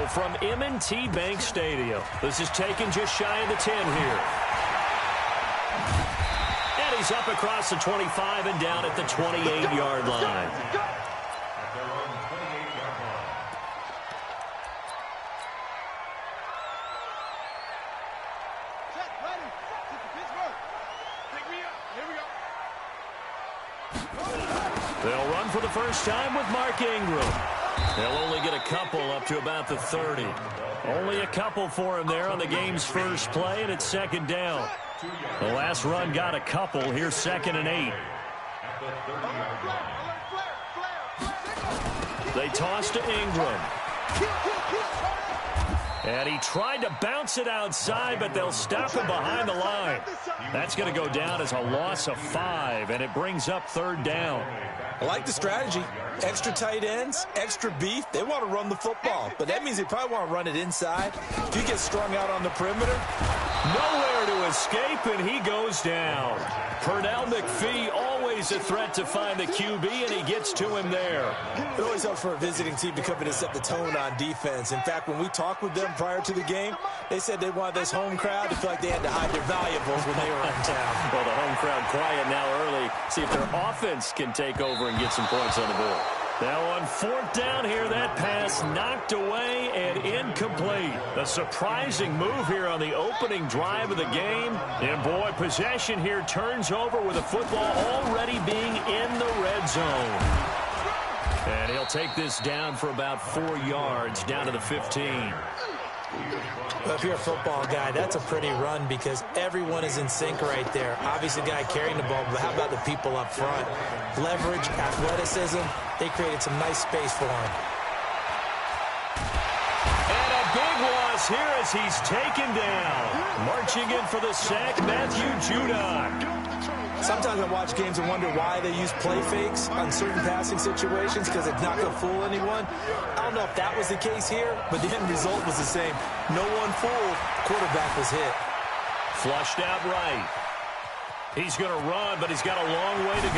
from M&T Bank Stadium. This is taken just shy of the 10 here. And he's up across the 25 and down at the 28-yard line. They'll run for the first time with Mark Ingram. They'll only get a couple up to about the 30. Only a couple for him there on the game's first play, and it's second down. The last run got a couple. Here's 2nd and 8. They toss to Ingram. And he tried to bounce it outside, but they'll stop him behind the line. That's going to go down as a loss of 5, and it brings up 3rd down. I like the strategy. Extra tight ends, extra beef. They want to run the football, but that means they probably want to run it inside. If you get strung out on the perimeter. Nowhere to escape, and he goes down. Pernell McPhee, always a threat to find the QB, and he gets to him there. It always helps for a visiting team to come in and set the tone on defense. In fact, when we talked with them prior to the game, they said they wanted this home crowd to feel like they had to hide their valuables when they were in town. Well, the home crowd quiet now early. See if their offense can take over and get some points on the board. Now on 4th down here, that pass knocked away and incomplete. A surprising move here on the opening drive of the game. And boy, possession here turns over with the football already being in the red zone. And he'll take this down for about 4 yards, down to the 15. Well, if you're a football guy, that's a pretty run because everyone is in sync right there. Obviously, the guy carrying the ball, but how about the people up front? Leverage, athleticism, they created some nice space for him. And a big loss here as he's taken down. Marching in for the sack, Matthew Judon. Sometimes I watch games and wonder why they use play fakes on certain passing situations because it's not going to fool anyone. I don't know if that was the case here, but the end result was the same. No one fooled. Quarterback was hit. Flushed out right. He's going to run, but he's got a long way to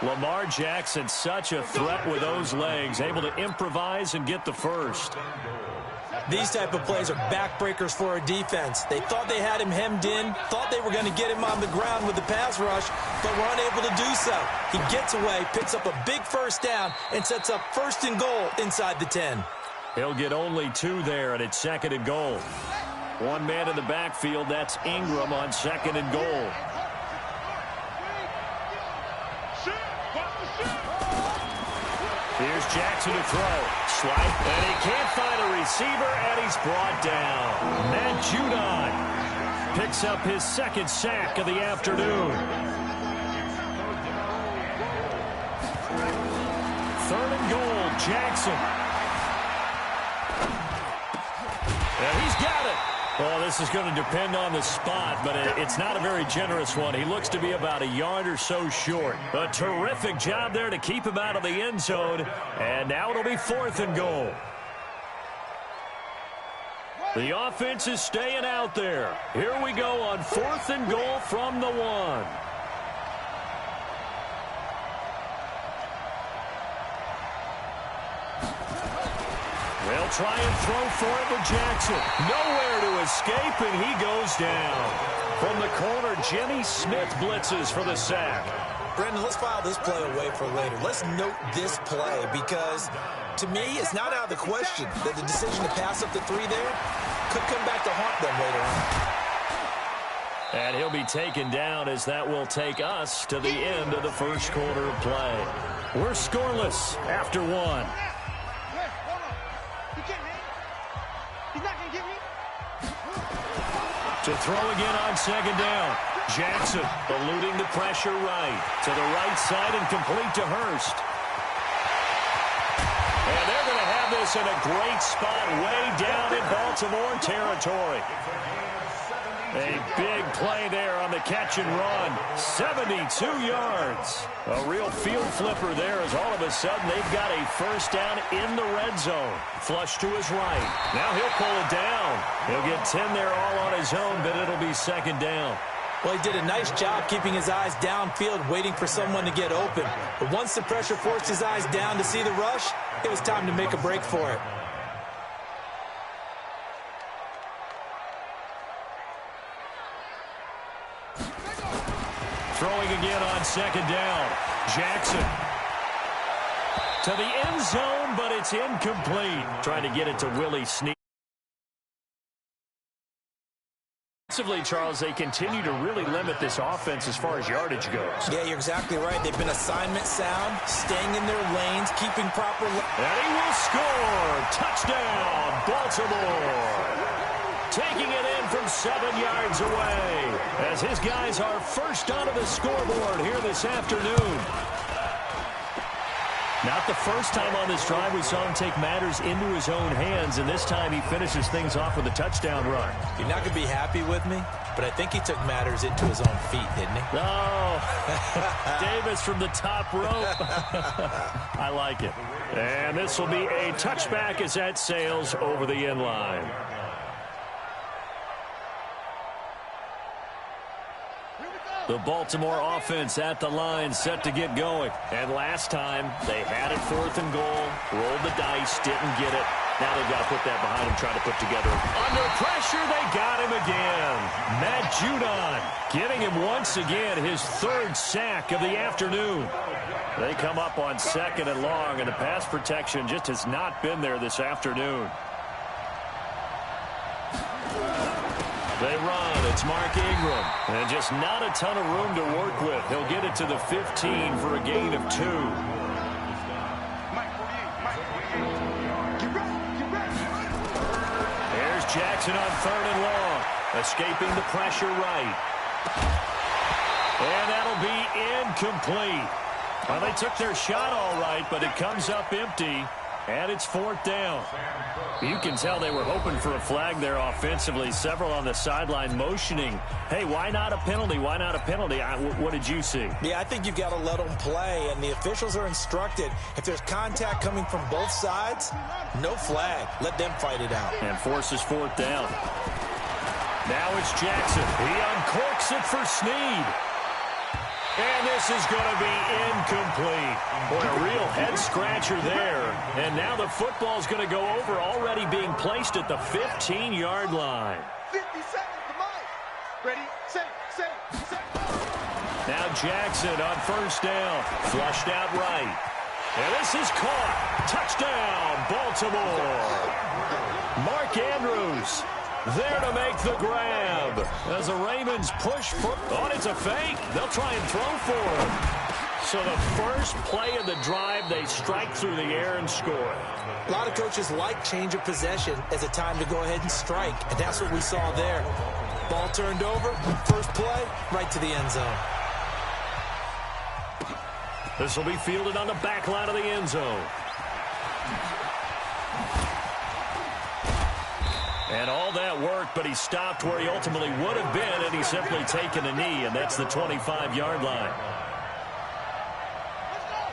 go. Lamar Jackson, such a threat with those legs, able to improvise and get the first. These type of plays are backbreakers for a defense. They thought they had him hemmed in, thought they were going to get him on the ground with the pass rush, but were unable to do so. He gets away, picks up a big first down, and sets up 1st and goal inside the 10. He'll get only 2 there, and it's 2nd and goal. One man in the backfield, that's Ingram on 2nd and goal. Here's Jackson to throw. Swipe, and he can't find a receiver, and he's brought down. Matt Judon picks up his 2nd sack of the afternoon. 3rd and goal, Jackson. And he's got it. Well, this is going to depend on the spot, but it's not a very generous one. He looks to be about a yard or so short. A terrific job there to keep him out of the end zone. And now it'll be 4th and goal. The offense is staying out there. Here we go on 4th and goal from the 1. They'll try and throw for it with Jackson. Nowhere to escape, and he goes down. From the corner, Jimmy Smith blitzes for the sack. Brendan, let's file this play away for later. Let's note this play because, to me, it's not out of the question that the decision to pass up the 3 there could come back to haunt them later on. And he'll be taken down as that will take us to the end of the first quarter of play. We're scoreless after 1. To throw again on 2nd down. Jackson eluding the pressure right. To the right side and complete to Hurst. And they're going to have this in a great spot way down in Baltimore territory. A big play there on the catch and run. 72 yards. A real field flipper there as all of a sudden they've got a first down in the red zone. Flush to his right. Now he'll pull it down. He'll get 10 there all on his own, but it'll be 2nd down. Well, he did a nice job keeping his eyes downfield, waiting for someone to get open. But once the pressure forced his eyes down to see the rush, it was time to make a break for it. Throwing again on second down. Jackson to the end zone, but it's incomplete. Trying to get it to Willie Snead. Defensively, Charles, they continue to really limit this offense as far as yardage goes. Yeah, you're exactly right. They've been assignment sound, staying in their lanes, keeping proper... And he will score. Touchdown, Baltimore. Taking it in from 7 yards away as his guys are first onto the scoreboard here this afternoon. Not the first time on this drive we saw him take matters into his own hands, and this time he finishes things off with a touchdown run. You're not going to be happy with me, but I think he took matters into his own feet, didn't he? Oh, Davis from the top rope. I like it. And this will be a touchback as that sails over the end line. The Baltimore offense at the line, set to get going. And last time, they had it 4th and goal, rolled the dice, didn't get it. Now they've got to put that behind them, try to put together. Under pressure, they got him again. Matt Judon getting him once again, his 3rd sack of the afternoon. They come up on 2nd and long, and the pass protection just has not been there this afternoon. They run. It's Mark Ingram. And just not a ton of room to work with. He'll get it to the 15 for a gain of 2. There's Jackson on 3rd and long. Escaping the pressure right. And that'll be incomplete. Well, they took their shot all right, but it comes up empty. And it's 4th down. You can tell they were hoping for a flag there offensively. Several on the sideline motioning, hey, why not a penalty? Why not a penalty? What did you see? Yeah, I think you've got to let them play, and the officials are instructed. If there's contact coming from both sides, no flag. Let them fight it out. And forces 4th down. Now it's Jackson. He uncorks it for Snead. And this is going to be incomplete. Boy, a real head-scratcher there. And now the football's going to go over, already being placed at the 15-yard line. 50 seconds to mine. Ready, set. Now Jackson on 1st down. Flushed out right. And this is caught. Touchdown, Baltimore. Mark Andrews there to make the grab. As the Ravens push for... Oh, it's a fake. They'll try and throw for him. So the first play of the drive, they strike through the air and score. A lot of coaches like change of possession as a time to go ahead and strike. And that's what we saw there. Ball turned over. First play, right to the end zone. This will be fielded on the back line of the end zone. And all that worked, but he stopped where he ultimately would have been, and he's simply taken a knee, and that's the 25-yard line.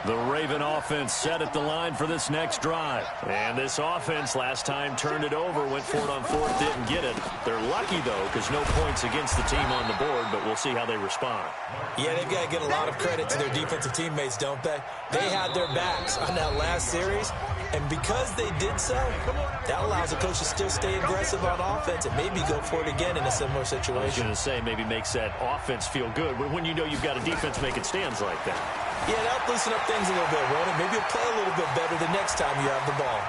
The Raven offense set at the line for this next drive. And this offense last time turned it over, went for it on 4th, didn't get it. They're lucky, though, because no points against the team on the board, but we'll see how they respond. Yeah, they've got to get a lot of credit to their defensive teammates, don't they? They had their backs on that last series, and because they did so, that allows the coach to still stay aggressive on offense and maybe go for it again in a similar situation. I was going to say, maybe makes that offense feel good when you know you've got a defense making stands like that. Yeah, that'll loosen up things a little bit, won't it? Maybe you'll play a little bit better the next time you have the ball.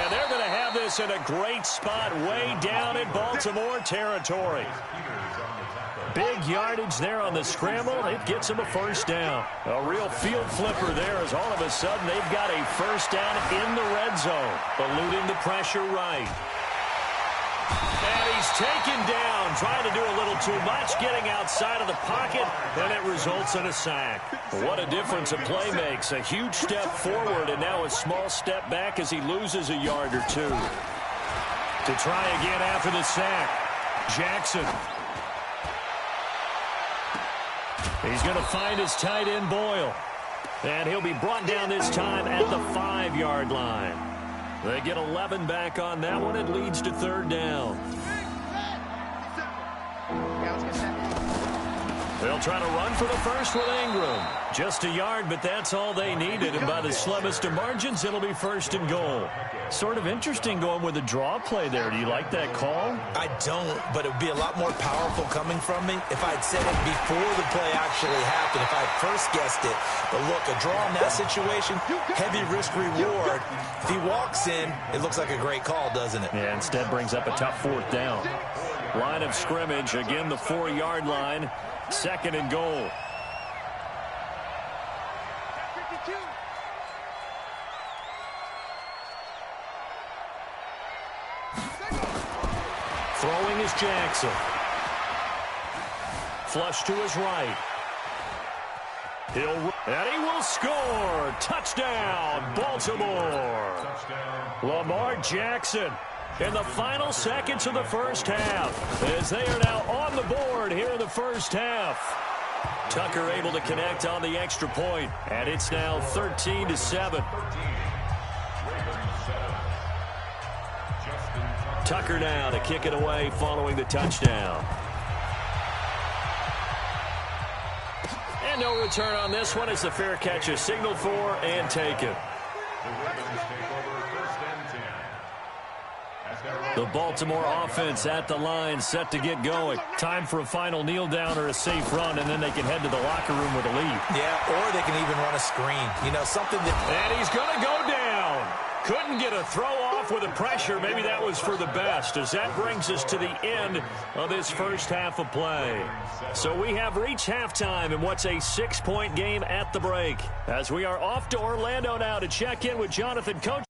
And they're going to have this in a great spot way down in Baltimore territory. Big yardage there on the scramble. It gets them a 1st down. A real field flipper there as all of a sudden they've got a 1st down in the red zone. Eluding the pressure right. And he's taken down, trying to do a little too much, getting outside of the pocket, and it results in a sack. What a difference a play makes. A huge step forward, and now a small step back as he loses a yard or two. To try again after the sack, Jackson. He's going to find his tight end, Boyle. And he'll be brought down this time at the 5-yard line. They get 11 back on that one. It leads to third down. They'll try to run for the first with Ingram. Just a yard, but that's all they needed. And by the slimmest of margins, it'll be first and goal. Sort of interesting going with a draw play there. Do you like that call? I don't, but it would be a lot more powerful coming from me if I'd said it before the play actually happened, if I had first guessed it. But look, a draw in that situation, heavy risk reward. If he walks in, it looks like a great call, doesn't it? Yeah, instead brings up a tough fourth down. Line of scrimmage, again the 4-yard line. Second and goal. Throwing is Jackson. Flush to his right. And he will score. Touchdown, Baltimore. Lamar Jackson in the final seconds of the first half, as they are now on the board here in the first half. Tucker able to connect on the extra point, and it's now 13-7. Tucker now to kick it away following the touchdown. And no return on this one as the fair catch is signaled for and taken. The Baltimore offense at the line, set to get going. Time for a final kneel down or a safe run, and then they can head to the locker room with a lead. Yeah, or they can even run a screen. You know, something that... And he's going to go down. Couldn't get a throw off with the pressure. Maybe that was for the best, as that brings us to the end of this first half of play. So we have reached halftime in what's a 6-point game at the break, as we are off to Orlando now to check in with Jonathan Coach.